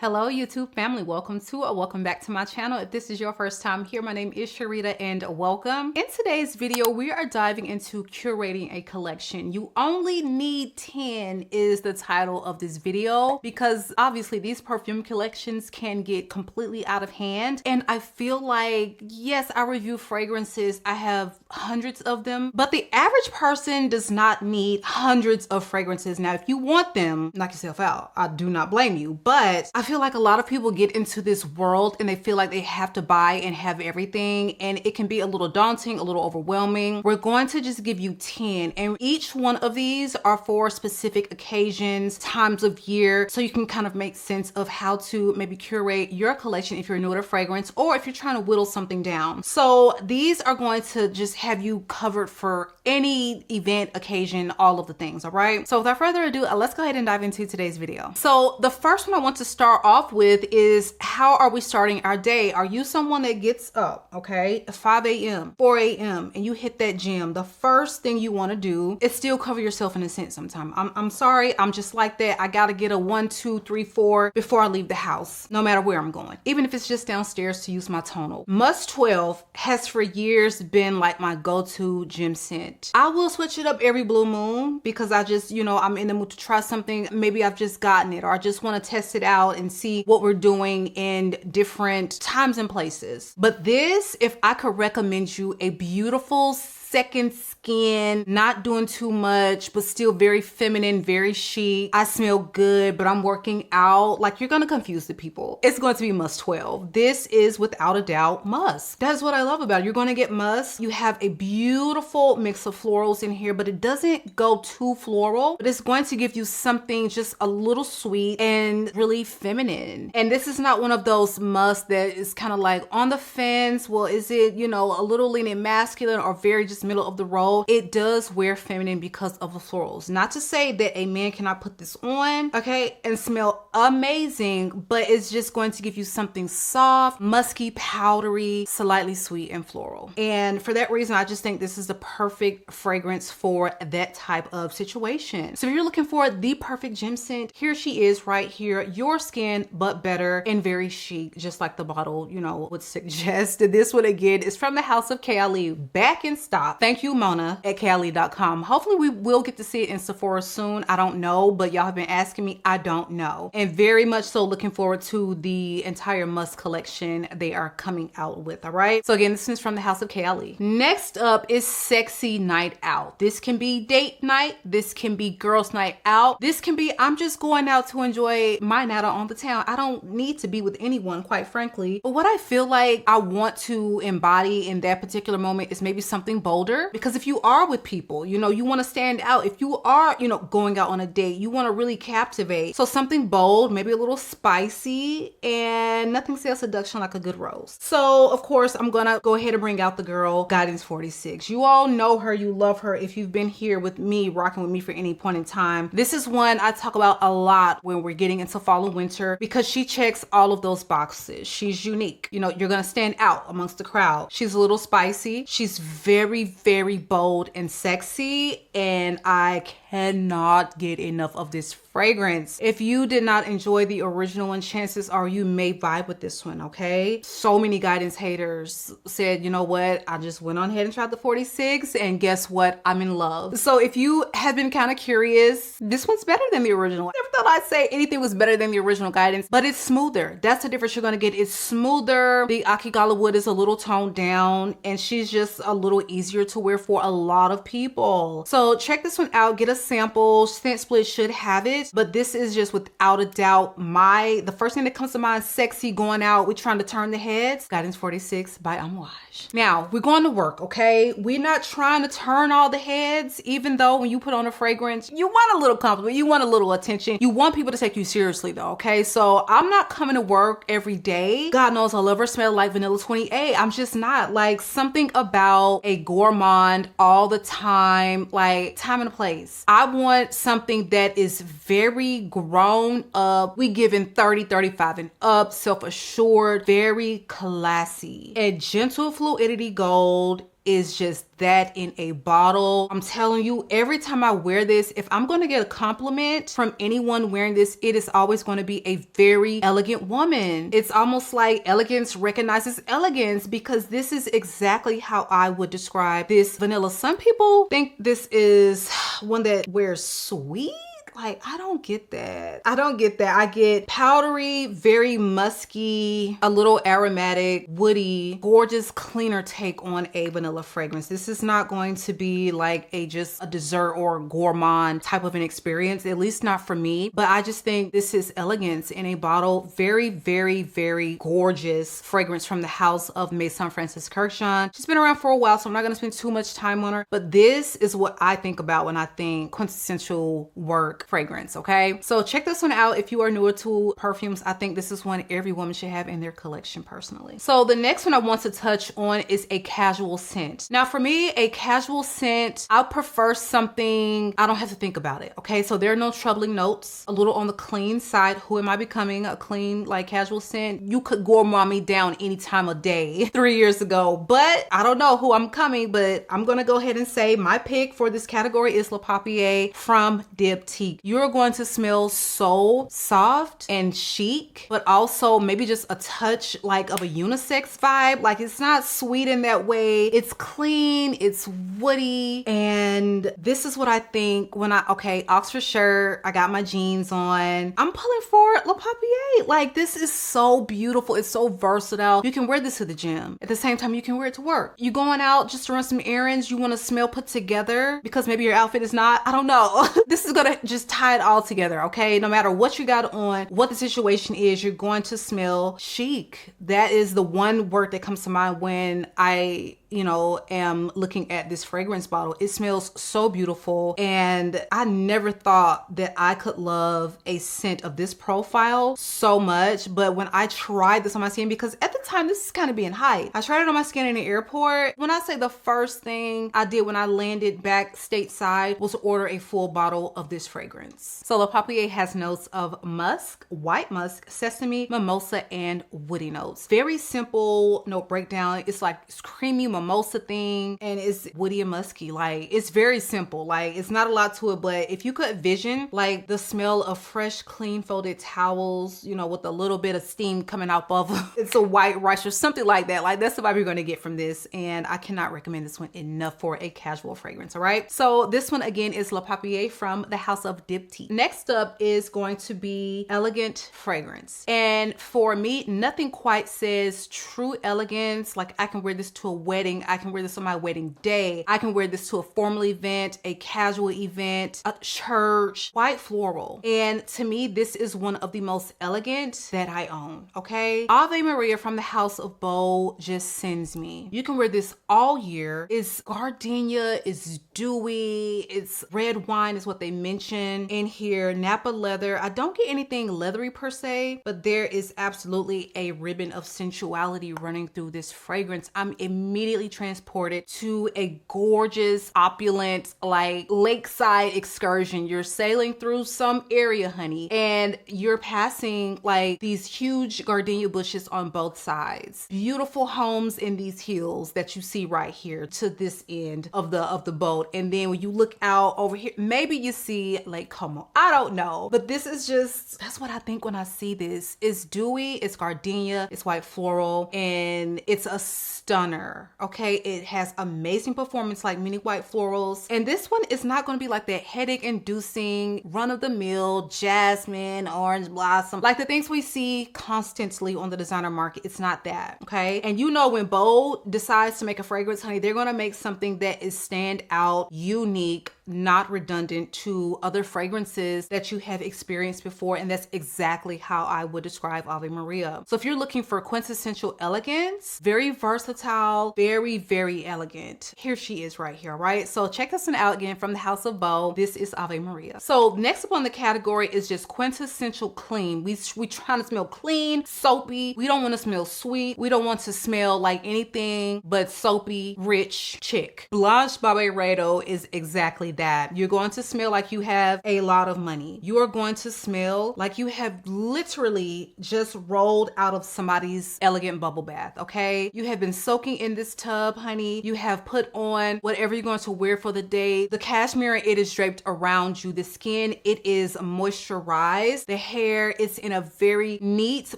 Hello YouTube family, welcome back to my channel. If this is your first time here, my name is Sharita and welcome. In today's video, we are diving into curating a collection. You only need 10 is the title of this video because obviously these perfume collections can get completely out of hand. And I feel like, yes, I review fragrances. I have hundreds of them, but the average person does not need hundreds of fragrances. Now, if you want them, knock yourself out. I do not blame you, but I feel like a lot of people get into this world and they feel like they have to buy and have everything, and it can be a little daunting, a little overwhelming. We're going to just give you 10, and each one of these are for specific occasions, times of year, so you can kind of make sense of how to maybe curate your collection if you're new to fragrance or if you're trying to whittle something down. So these are going to just have you covered for any event, occasion, all of the things, all right? So without further ado, let's go ahead and dive into today's video. So the first one I want to start off with is, how are we starting our day? Are you someone that gets up, okay, at 5 a.m., 4 a.m., and you hit that gym? The first thing you want to do is still cover yourself in a scent sometime. I'm sorry, I'm just like that. I gotta get a 1, 2, 3, 4 before I leave the house, no matter where I'm going, even if it's just downstairs to use my tonal. Musk 12 has for years been like my go-to gym scent. I will switch it up every blue moon because I just, I'm in the mood to try something. Maybe I've just gotten it, or I just want to test it out and see what we're doing in different times and places. But this, if I could recommend you a beautiful second skin, not doing too much, but still very feminine, very chic. I smell good, but I'm working out. Like, you're gonna confuse the people. It's going to be Musk 12. This is without a doubt Musk. That's what I love about it. You're gonna get Musk. You have a beautiful mix of florals in here, but it doesn't go too floral, but it's going to give you something just a little sweet and really feminine. And this is not one of those Musk that is kind of like on the fence. Well, is it, a little leaning masculine or very just middle of the road? It does wear feminine because of the florals. Not to say that a man cannot put this on, okay, and smell amazing, but it's just going to give you something soft, musky, powdery, slightly sweet, and floral. And for that reason, I just think this is the perfect fragrance for that type of situation. So if you're looking for the perfect gym scent, here she is right here. Your skin, but better and very chic, just like the bottle, would suggest. This one again is from the House of KLE, back in stock. Thank you, Mona at KLE.com. Hopefully we will get to see it in Sephora soon. I don't know, but y'all have been asking me. I don't know. And very much so looking forward to the entire Musk collection they are coming out with, all right? So again, this is from the House of KLE. Next up is Sexy Night Out. This can be date night. This can be girls' night out. This can be, I'm just going out to enjoy my night out on the town. I don't need to be with anyone, quite frankly. But what I feel like I want to embody in that particular moment is maybe something bolder, because if you are with people, you want to stand out. If you are, going out on a date, you want to really captivate. So something bold, maybe a little spicy, and nothing says seduction like a good rose. So of course, I'm gonna go ahead and bring out the girl, Guidance 46. You all know her, you love her if you've been here with me, rocking with me for any point in time. This is one I talk about a lot when we're getting into fall and winter because she checks all of those boxes. She's unique. You're gonna stand out amongst the crowd. She's a little spicy. She's very, very bold and sexy, and I cannot get enough of this fragrance. If you did not enjoy the original one, chances are you may vibe with this one, okay? So many Guidance haters said, you know what? I just went on ahead and tried the 46, and guess what? I'm in love. So if you have been kind of curious, this one's better than the original. I never thought I'd say anything was better than the original Guidance, but it's smoother. That's the difference you're gonna get. It's smoother. The Akigala wood is a little toned down, and she's just a little easier to wear for a lot of people. So check this one out. Get a sample. Scent Split should have it. But this is just without a doubt the first thing that comes to mind. Sexy, going out, we're trying to turn the heads. Guidance 46 by Amouage. Now we're going to work, okay? We're not trying to turn all the heads, even though when you put on a fragrance, you want a little compliment, you want a little attention, you want people to take you seriously though, okay? So I'm not coming to work every day. God knows I'll ever smell like Vanilla 28. I'm just not. Like, something about a gourmand all the time, like time and a place. I want something that is very grown up. We giving 30, 35 and up, self-assured, very classy. A gentle fluidity gold is just that in a bottle. I'm telling you, every time I wear this, if I'm going to get a compliment from anyone wearing this, it is always going to be a very elegant woman. It's almost like elegance recognizes elegance, because this is exactly how I would describe this vanilla. Some people think this is one that wears sweet. Like, I don't get that. I don't get that. I get powdery, very musky, a little aromatic, woody, gorgeous, cleaner take on a vanilla fragrance. This is not going to be like just a dessert or gourmand type of an experience, at least not for me. But I just think this is elegance in a bottle. Very, very, very gorgeous fragrance from the house of Maison Francis Kurkdjian. She's been around for a while, so I'm not going to spend too much time on her. But this is what I think about when I think quintessential work fragrance. Okay, so check this one out if you are newer to perfumes. I think this is one every woman should have in their collection personally. So the next one I want to touch on is a casual scent. Now for me, a casual scent, I prefer something I don't have to think about it. Okay, so there are no troubling notes, a little on the clean side. Who am I becoming? A clean, like, casual scent? You could gourmand me down any time of day 3 years ago, but I don't know who I'm coming, but I'm gonna go ahead and say my pick for this category is Le Papier from Diptyque. You're going to smell so soft and chic, but also maybe just a touch like of a unisex vibe. Like, it's not sweet in that way. It's clean, it's woody. And this is what I think when okay, Oxford shirt, I got my jeans on, I'm pulling for Le Papier. Like, this is so beautiful. It's so versatile. You can wear this to the gym. At the same time, you can wear it to work. You going out just to run some errands, you want to smell put together because maybe your outfit is not, I don't know. This is gonna just tie it all together, okay? No matter what you got on, what the situation is, you're going to smell chic. That is the one word that comes to mind when I am looking at this fragrance bottle. It smells so beautiful, and I never thought that I could love a scent of this profile so much. But when I tried this on my skin, because at the time this is kind of being hype, I tried it on my skin in the airport. When I say the first thing I did when I landed back stateside was order a full bottle of this fragrance. So Le Papier has notes of musk, white musk, sesame, mimosa, and woody notes. Very simple note breakdown. It's like it's creamy mimosa thing, and it's woody and musky. Like, it's very simple. Like, it's not a lot to it, but if you could vision like the smell of fresh, clean folded towels, with a little bit of steam coming out of it's a white rice or something like that. Like, that's the vibe you're going to get from this, and I cannot recommend this one enough for a casual fragrance. All right, so this one again is Le Papier from the house of Diptyque. Next up is going to be elegant fragrance, and for me, nothing quite says true elegance. Like, I can wear this to a wedding, I can wear this on my wedding day, I can wear this to a formal event, a casual event, a church. White floral, and to me this is one of the most elegant that I own. Okay, Ave Maria from the house of Bow just sends me. You can wear this all year. It's gardenia, it's dewy, it's red wine is what they mention in here, Napa leather. I don't get anything leathery per se, but there is absolutely a ribbon of sensuality running through this fragrance. I'm immediately transported to a gorgeous, opulent, like, lakeside excursion. You're sailing through some area, honey, and you're passing like these huge gardenia bushes on both sides. Beautiful homes in these hills that you see right here to this end of the boat. And then when you look out over here, maybe you see Lake Como. I don't know, but this is just, that's what I think when I see this. It's dewy, it's gardenia, it's white floral, and it's a stunner. Okay, it has amazing performance like many white florals, and this one is not going to be like that headache inducing run-of-the-mill jasmine, orange blossom, like the things we see constantly on the designer market. It's not that. Okay, and when Bold decides to make a fragrance, honey, they're going to make something that is stand out, unique, not redundant to other fragrances that you have experienced before. And that's exactly how I would describe Ave Maria. So if you're looking for quintessential elegance, very versatile, very, very elegant, here she is right here, right? So check this one out again from the house of Bow. This is Ave Maria. So next up on the category is just quintessential clean. We trying to smell clean, soapy. We don't want to smell sweet. We don't want to smell like anything but soapy, rich chick. Blanche Barbaredo is exactly that. You're going to smell like you have a lot of money. You are going to smell like you have literally just rolled out of somebody's elegant bubble bath, okay? You have been soaking in this tub, honey. You have put on whatever you're going to wear for the day. The cashmere, it is draped around you. The skin, it is moisturized. The hair, it's in a very neat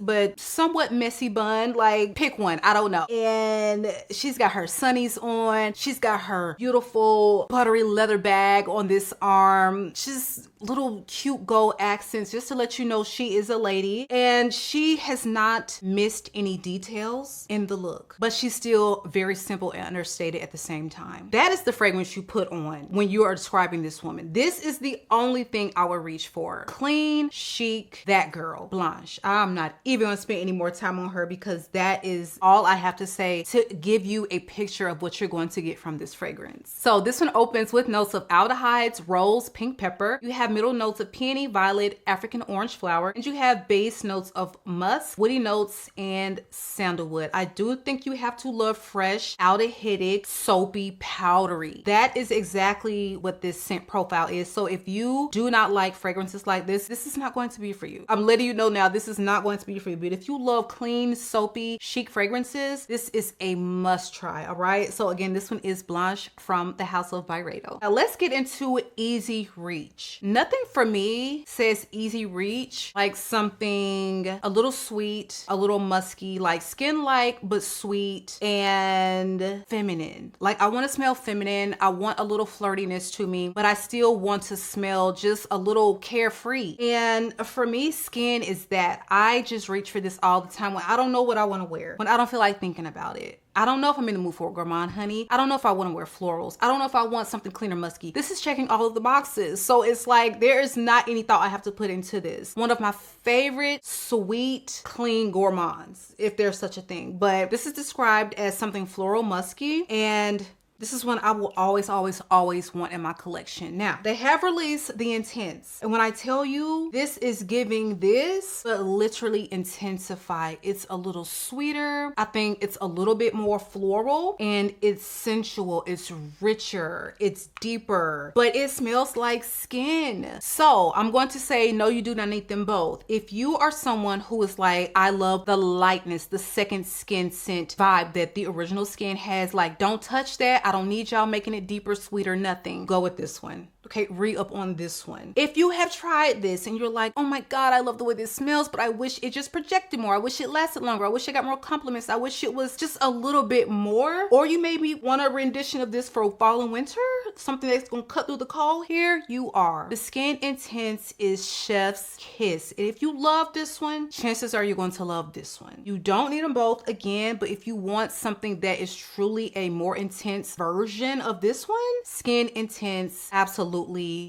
but somewhat messy bun. Like, pick one, I don't know. And she's got her sunnies on. She's got her beautiful buttery leather bag on this arm. She's little cute gold accents, just to let you know she is a lady, and she has not missed any details in the look, but she's still very simple and understated at the same time. That is the fragrance you put on when you are describing this woman. This is the only thing I would reach for. Clean, chic, that girl, Blanche. I'm not even gonna spend any more time on her because that is all I have to say to give you a picture of what you're going to get from this fragrance. So this one opens with notes of aldehydes, rose, pink pepper. You have middle notes of peony, violet, African orange flower, and you have base notes of musk, woody notes, and sandalwood. I do think you have to love fresh, aldehydic, soapy, powdery. That is exactly what this scent profile is. So if you do not like fragrances like this is not going to be for you. I'm letting you know now, this is not going to be for you. But if you love clean, soapy, chic fragrances, this is a must try, all right? So again, this one is Blanche from the House of Byredo. Now let's get into Easy Reach. Nothing for me says easy reach like something a little sweet, a little musky, like skin-like but sweet and feminine. Like, I want to smell feminine. I want a little flirtiness to me, but I still want to smell just a little carefree. And for me, skin is that. I just reach for this all the time when I don't know what I want to wear, when I don't feel like thinking about it. I don't know if I'm in the mood for a gourmand, honey. I don't know if I want to wear florals. I don't know if I want something clean or musky. This is checking all of the boxes. So it's like, there is not any thought I have to put into this. One of my favorite sweet, clean gourmands, if there's such a thing. But this is described as something floral musky, and this is one I will always, always, always want in my collection. Now, they have released the Intense. And when I tell you, this is giving this, but literally intensified. It's a little sweeter. I think it's a little bit more floral, and it's sensual. It's richer. It's deeper, but it smells like skin. So I'm going to say, no, you do not need them both. If you are someone who is like, I love the lightness, the second skin scent vibe that the original skin has, like, don't touch that. I don't need y'all making it deeper, sweeter, nothing. Go with this one. Okay, re-up on this one. If you have tried this and you're like, oh my God, I love the way this smells, but I wish it just projected more. I wish it lasted longer. I wish I got more compliments. I wish it was just a little bit more. Or you maybe want a rendition of this for fall and winter, something that's gonna cut through the cold. Here you are. The Skin Intense is chef's kiss. And if you love this one, chances are you're going to love this one. You don't need them both again, but if you want something that is truly a more intense version of this one, Skin Intense absolutely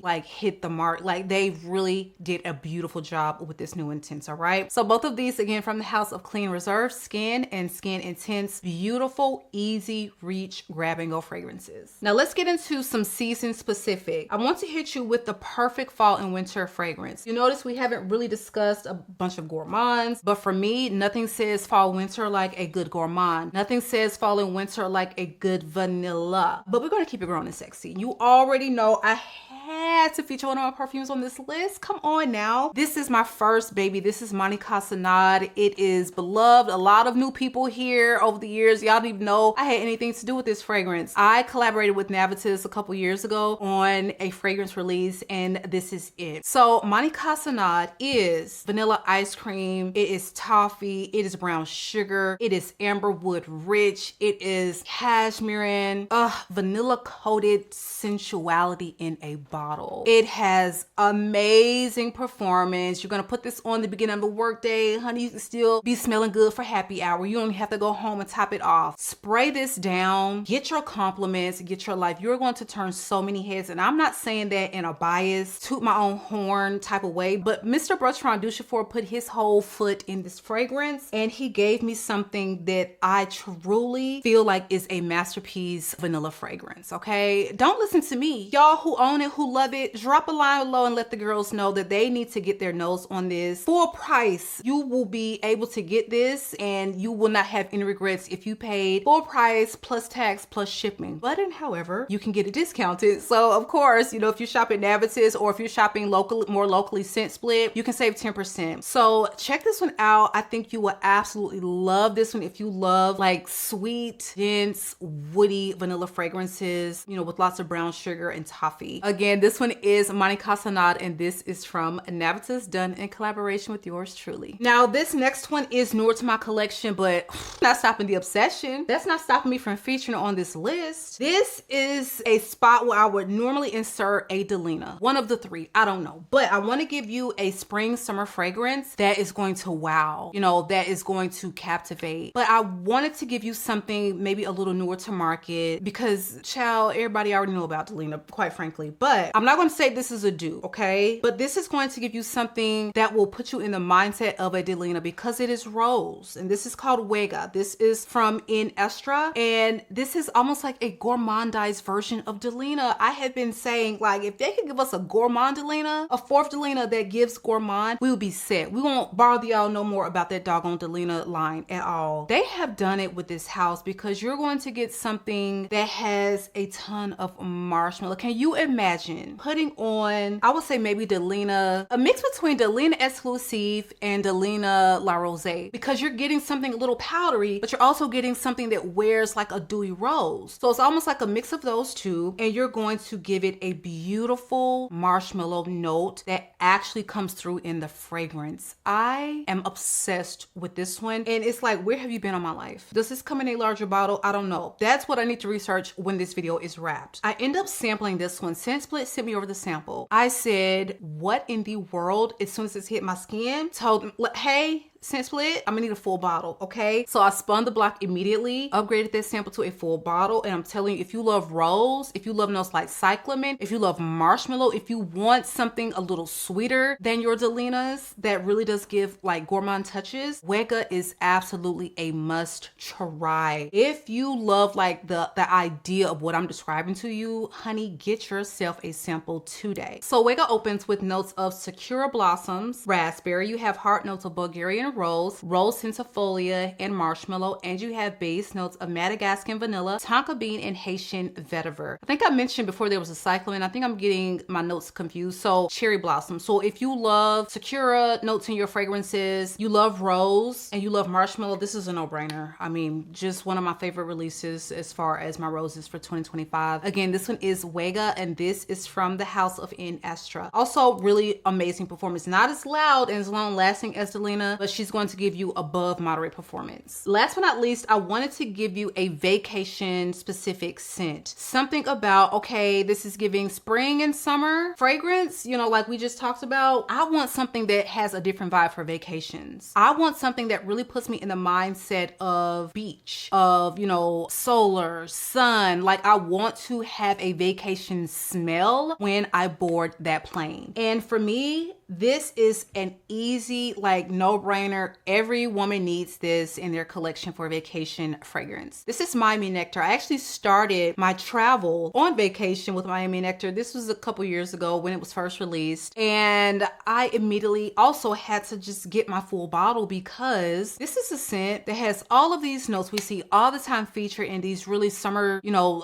like hit the mark. Like, they really did a beautiful job with this new Intense, all right? So both of these, again, from the House of Clean Reserve, Skin and Skin Intense, beautiful, easy reach, grab and go fragrances. Now let's get into some season specific. I want to hit you with the perfect fall and winter fragrance. You notice we haven't really discussed a bunch of gourmands, but for me, nothing says fall winter like a good gourmand. Nothing says fall and winter like a good vanilla. But we're gonna keep it grown and sexy. You already know I had to feature one of my perfumes on this list. Come on now. This is my first baby. This is Monica Casanade. It is beloved. A lot of new people here over the years. Y'all didn't even know I had anything to do with this fragrance. I collaborated with NAVITUS a couple years ago on a fragrance release, and this is it. So Monica Casanade is vanilla ice cream. It is toffee. It is brown sugar. It is amberwood rich. It is cashmere, vanilla coated sensuality in a bottle. It has amazing performance. You're gonna put this on the beginning of the workday, honey. You can still be smelling good for happy hour. You don't have to go home and top it off. Spray this down, get your compliments, get your life. You're going to turn so many heads, and I'm not saying that in a bias, toot my own horn type of way, but Mr. Bertrand Duchefort put his whole foot in this fragrance, and he gave me something that I truly feel like is a masterpiece vanilla fragrance, okay? Don't listen to me. Y'all who own it, who love it, drop a line below and let the girls know that they need to get their nose on this. Full price. You will be able to get this and you will not have any regrets if you paid full price plus tax plus shipping. But however, you can get it discounted. So of course, you know, if you shop at NAVITUS or if you're shopping locally, more locally scent split, you can save 10%. So check this one out. I think you will absolutely love this one if you love like sweet, dense, woody vanilla fragrances, you know, with lots of brown sugar and toffee. Again, this one is Monte Casanade and this is from NAVITUS, done in collaboration with yours truly. Now this next one is newer to my collection, but not stopping the obsession. That's not stopping me from featuring on this list. This is a spot where I would normally insert a Delina. One of the three, I don't know. But I want to give you a spring summer fragrance that is going to wow, you know, that is going to captivate. But I wanted to give you something maybe a little newer to market because, child, everybody already know about Delina, quite frankly. But I'm not going to say this is a do, okay? But this is going to give you something that will put you in the mindset of a Delina because it is rose. And this is called WEGA. This is from EXTRAIT. And this is almost like a gourmandized version of Delina. I have been saying, like, if they could give us a gourmand Delina, a fourth Delina that gives gourmand, we will be set. We won't bother y'all no more about that doggone Delina line at all. They have done it with this house because you're going to get something that has a ton of marshmallow. Can you imagine putting on, I would say maybe Delina, a mix between Delina Exclusive and Delina La Rose, because you're getting something a little powdery, but you're also getting something that wears like a dewy rose. So it's almost like a mix of those two, and you're going to give it a beautiful marshmallow note that actually comes through in the fragrance. I am obsessed with this one, and it's like, where have you been all my life? Does this come in a larger bottle? I don't know. That's what I need to research when this video is wrapped. I end up sampling this one. Scent Split sent me over the sample. I said, what in the world? As soon as this hit my skin, told them, hey, Scent Split, I'm gonna need a full bottle, okay? So I spun the block immediately, upgraded this sample to a full bottle, and I'm telling you, if you love rose, if you love notes like cyclamen, if you love marshmallow, if you want something a little sweeter than your Delinas that really does give like gourmand touches, WEGA is absolutely a must try. If you love like the idea of what I'm describing to you, honey, get yourself a sample today. So WEGA opens with notes of Sakura blossoms, raspberry, you have heart notes of Bulgarian rose centifolia, and marshmallow, and you have base notes of Madagascan vanilla, tonka bean, and Haitian vetiver. I think I mentioned before there was a cyclamen. I think I'm getting my notes confused. So cherry blossom. So if you love Sakura notes in your fragrances, you love rose, and you love marshmallow, this is a no-brainer. I mean, just one of my favorite releases as far as my roses for 2025. Again, this one is WEGA, and this is from the house of EXTRAIT. Also, really amazing performance. Not as loud and as long-lasting as Delina, but she's going to give you above moderate performance. Last but not least, I wanted to give you a vacation specific scent. Something about, okay, this is giving spring and summer fragrance, you know, like we just talked about. I want something that has a different vibe for vacations. I want something that really puts me in the mindset of beach, of, you know, solar, sun. Like I want to have a vacation smell when I board that plane. And for me, this is an easy, like no-brainer. Every woman needs this in their collection for vacation fragrance. This is Miami Nectar. I actually started my travel on vacation with Miami Nectar. This was a couple years ago when it was first released. And I immediately also had to just get my full bottle because this is a scent that has all of these notes we see all the time featured in these really summer, you know,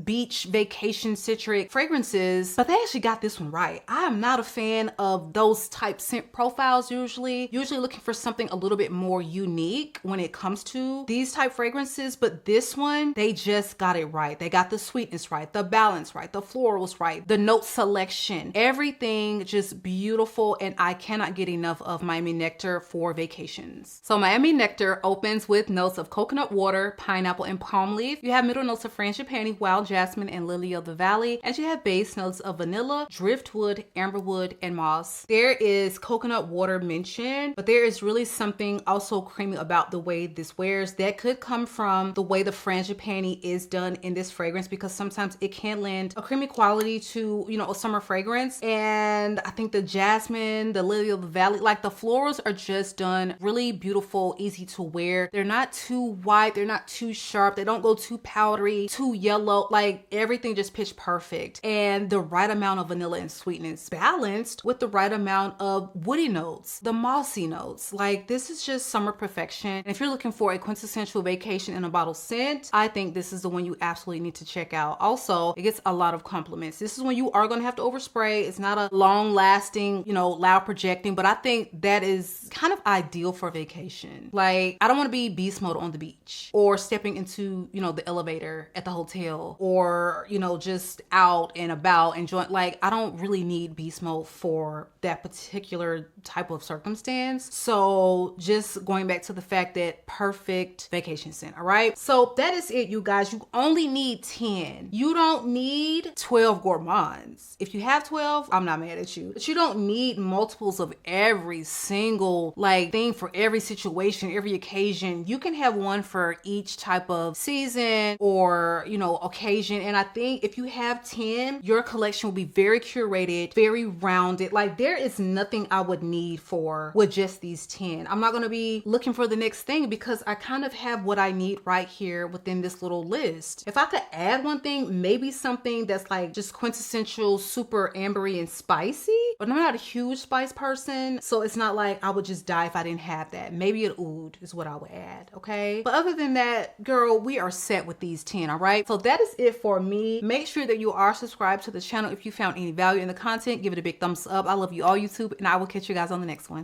beach vacation citric fragrances. But they actually got this one right. I am not a fan of those type scent profiles usually looking for something a little bit more unique when it comes to these type fragrances, but this one, they just got it right. They got the sweetness right, the balance right, the florals right, the note selection, everything just beautiful, and I cannot get enough of Miami Nectar for vacations. So Miami Nectar opens with notes of coconut water, pineapple, and palm leaf. You have middle notes of frangipani, wild jasmine, and lily of the valley, and you have base notes of vanilla, driftwood, amberwood, and moss. There is coconut water mentioned, but there is is really something also creamy about the way this wears. That could come from the way the frangipani is done in this fragrance, because sometimes it can lend a creamy quality to, you know, a summer fragrance. And I think the jasmine, the lily of the valley, like the florals are just done really beautiful, easy to wear. They're not too white, they're not too sharp, they don't go too powdery, too yellow, like everything just pitch perfect. And the right amount of vanilla and sweetness balanced with the right amount of woody notes, the mossy notes. Like this is just summer perfection. And if you're looking for a quintessential vacation in a bottle scent, I think this is the one you absolutely need to check out. Also, it gets a lot of compliments. This is when you are going to have to overspray. It's not a long lasting, you know, loud projecting, but I think that is kind of ideal for vacation. Like I don't want to be beast mode on the beach or stepping into, you know, the elevator at the hotel, or, you know, just out and about enjoying. Like I don't really need beast mode for that particular type of circumstance. So just going back to the fact that perfect vacation scent. All right, so that is it, you guys. You only need 10. You don't need 12 gourmands. If you have 12, I'm not mad at you, but you don't need multiples of every single like thing for every situation, every occasion. You can have one for each type of season or, you know, occasion. And I think if you have 10, your collection will be very curated, very rounded. Like there is nothing I would need for with just these 10. I'm not going to be looking for the next thing because I kind of have what I need right here within this little list. If I could add one thing, maybe something that's like just quintessential, super ambery and spicy, but I'm not a huge spice person, so it's not like I would just die if I didn't have that. Maybe an oud is what I would add, okay? But other than that, girl, we are set with these 10, all right? So that is it for me. Make sure that you are subscribed to the channel. If you found any value in the content, give it a big thumbs up. I love you all, YouTube, and I will catch you guys on the next one.